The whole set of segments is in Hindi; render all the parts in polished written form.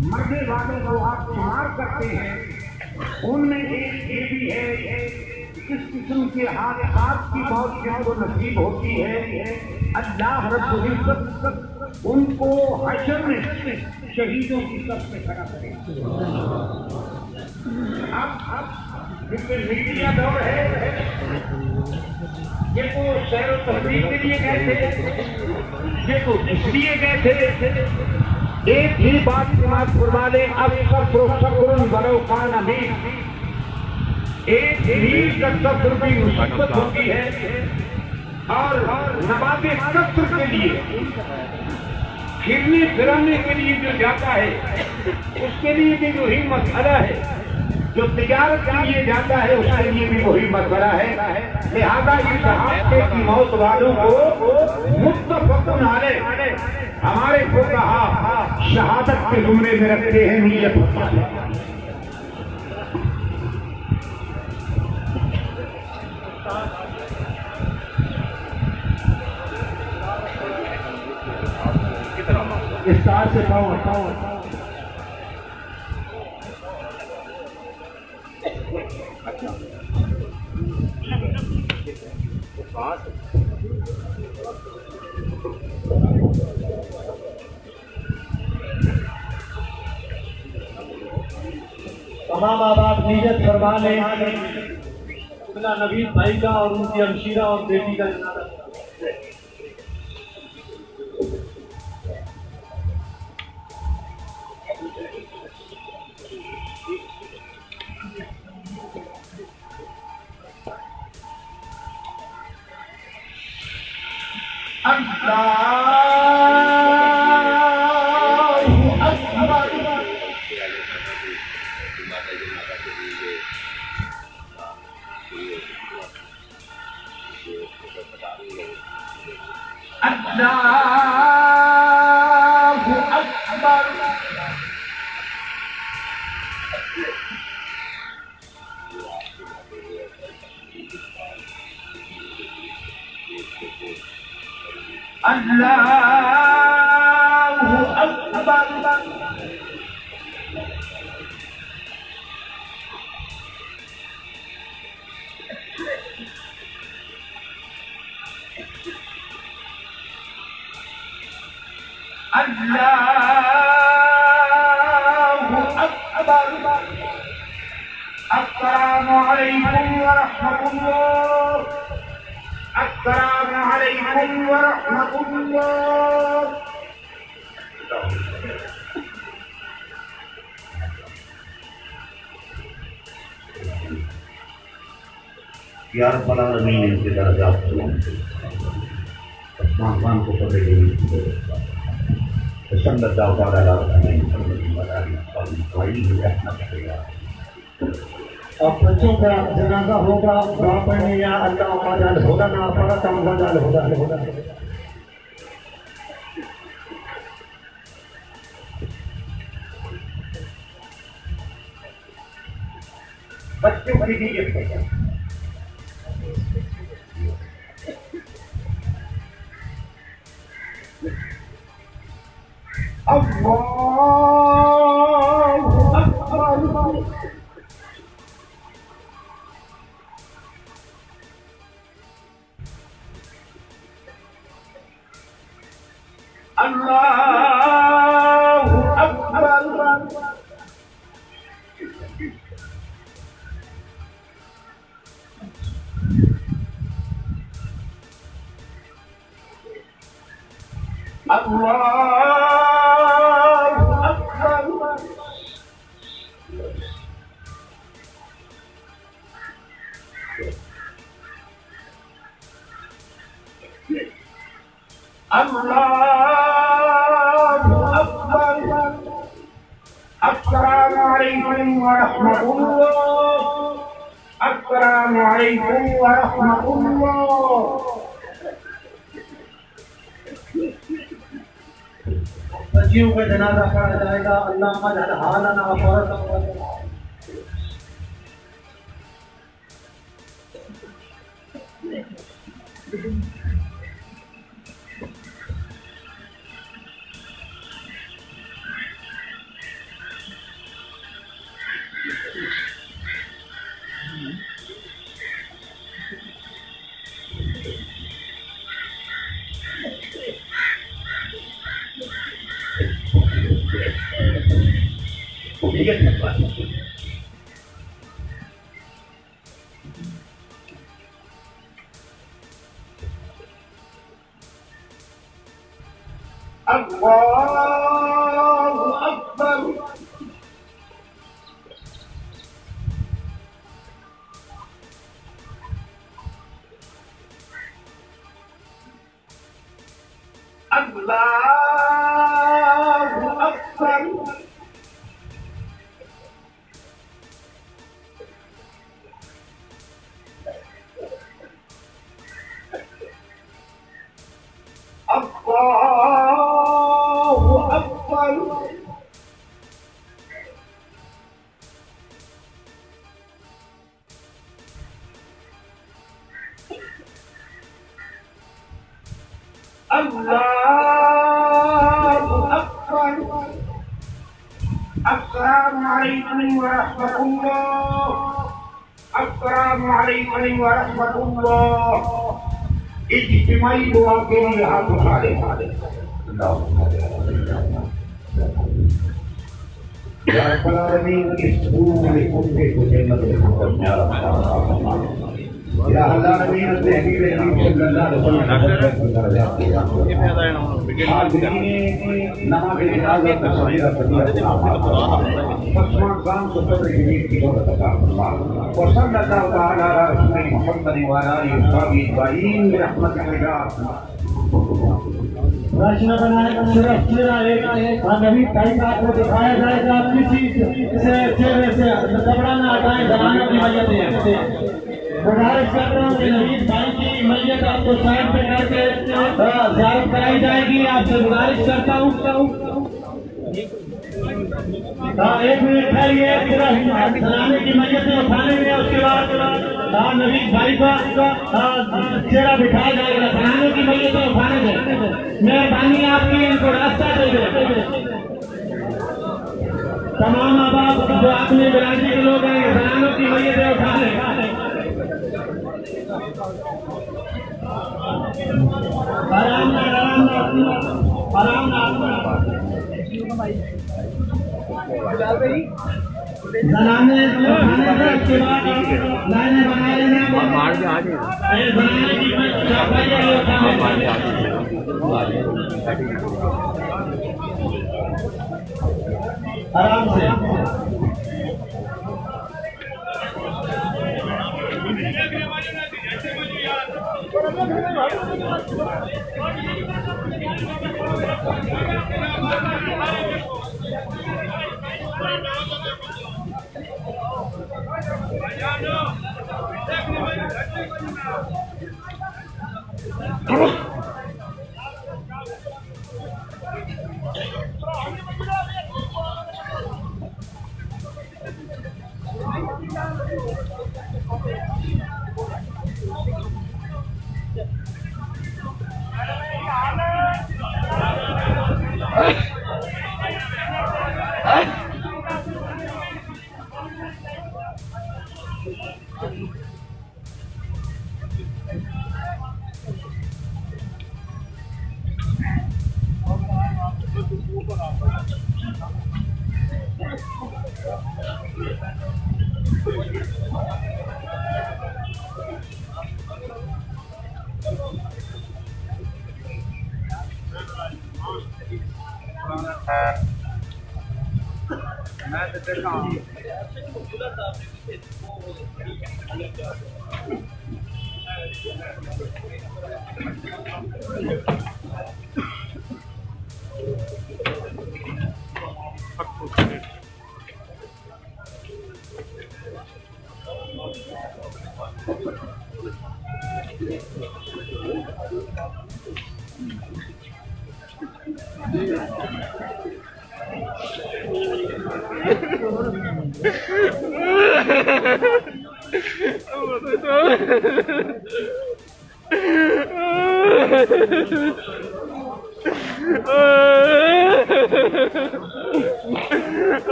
मरने वालों को आप शुमार करते हैं, उनमें एक ये भी है इस किस्म के हादसात की मौत जिनको नसीब होती है, अल्लाह रब्बुल इज्जत उनको हश्र में शहीदों की सफ में खड़ा करेगा। अब जिसमें मीडिया दौर है, ये तो सैर और तफरीह के लिए गए थे, ये तो इसलिए गए थे। एक ही बात समाज फरमाने अब सफर बनो खान अमीर, एक मील का सफर भी मुसीबत होती है और नवाबे सफर के लिए फिरने फिराने के लिए जो जाता है उसके लिए भी वही मसला है, जो तिजारत के लिए जाता है उसके लिए भी वही मसला है। लिहाजा इस हादसे की मौत वालों को मुत्तफ़क़ुन अलैह हमारे फुक़हा शहादत के जुमरे में रखते हैं। नीयत इस्तार से पाओ तमाम आबाद नीयत फरमा लें अपना नवीद भाई का और उनकी हमशीरा और बेटी का जनाजा। यार बड़ा नहीं इनके दर्जा आसमान को पकड़े और बच्चों का जनाजा होगा दुआ पढ़ने या अल्लाह मदद होगा ना पड़ा तो मदद होगा। बच्चों की भी अल्लाहु अकबर। अस्सलामु अलैकुम व रहमतुल्लाह। अस्सलामु अलैकुम व रहमतुल्लाह। बच्चियों का जनाजा पढ़ा जाएगा। अल्लाह मदद हालना व फरजन। अल्लाहु अकबर। अल्लाहु अकबर। अल्लाहु अकबर। अल्लाहु अकबर। अस्सलामु अलैकुम व रहमतुल्लाह। अस्सलामु अलैकुम व रहमतुल्लाह। इज्तिमाई दुआ के लिए हाथ उठा ले। या रब्बल आलमीन, इस पूरे उम्मे को जन्नत में पहुंचा रखा। या अल्लाह नबीन तहरीर सल्लल्लाहु अलैहि वसल्लम नमाज़ जनाज़ा तस्वीर फरमा काम को सब्र की दौलत अता फरमा। और सल्लल्लाहु तआला अला रसूल मुहम्मद व अला आलिहि व सहाबिहि अजमईन रहमतुल्लाह। रचना बनाएगा सिर्फ नबी भाई का आपको दिखाया जाएगा। किसी से चेहरे से कपड़ा ना हटाएं। जनानों की मैयत है। गुजारिश करता हूँ कि नवीद भाई की मैयत आपको साइड पे करके ज़ियारत कराई जाएगी। आपसे गुजारिश करता हूँ। एक मिनट ठहरिए। जनाने की मैयत उठाने में उसके बाद नवीद भाई का चेहरा बिठाया जाएगा। जनाने की मैयत उठाने में मेहरबानी आपकी, इनको रास्ता दे दे। तमाम आबाद जो अपने बिरादरी के लोग हैं, जनानों की मैयत उठा लें। आराम ना जनाने उठाने के बाद लाइनें बना लेना। बनाने की आराम से।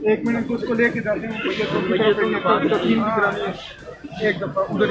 एक मिनट उसको लेके जाते हैं एक दफा उधर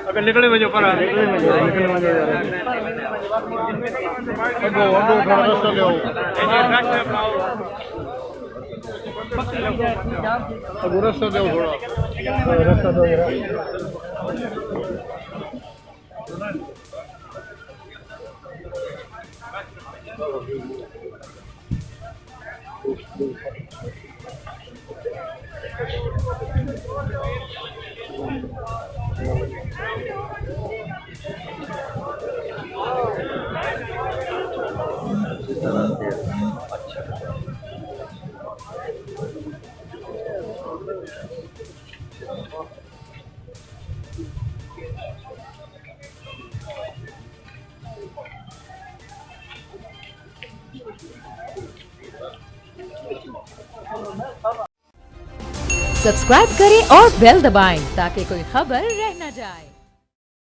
अगर निकले वजह पर निकले वजह अगो अगो थोड़ा रास्ता ले आओ अगो रास्ता दो थोड़ा रास्ता दो यार सब्सक्राइब करें और बेल दबाएं ताकि कोई खबर रह न जाए।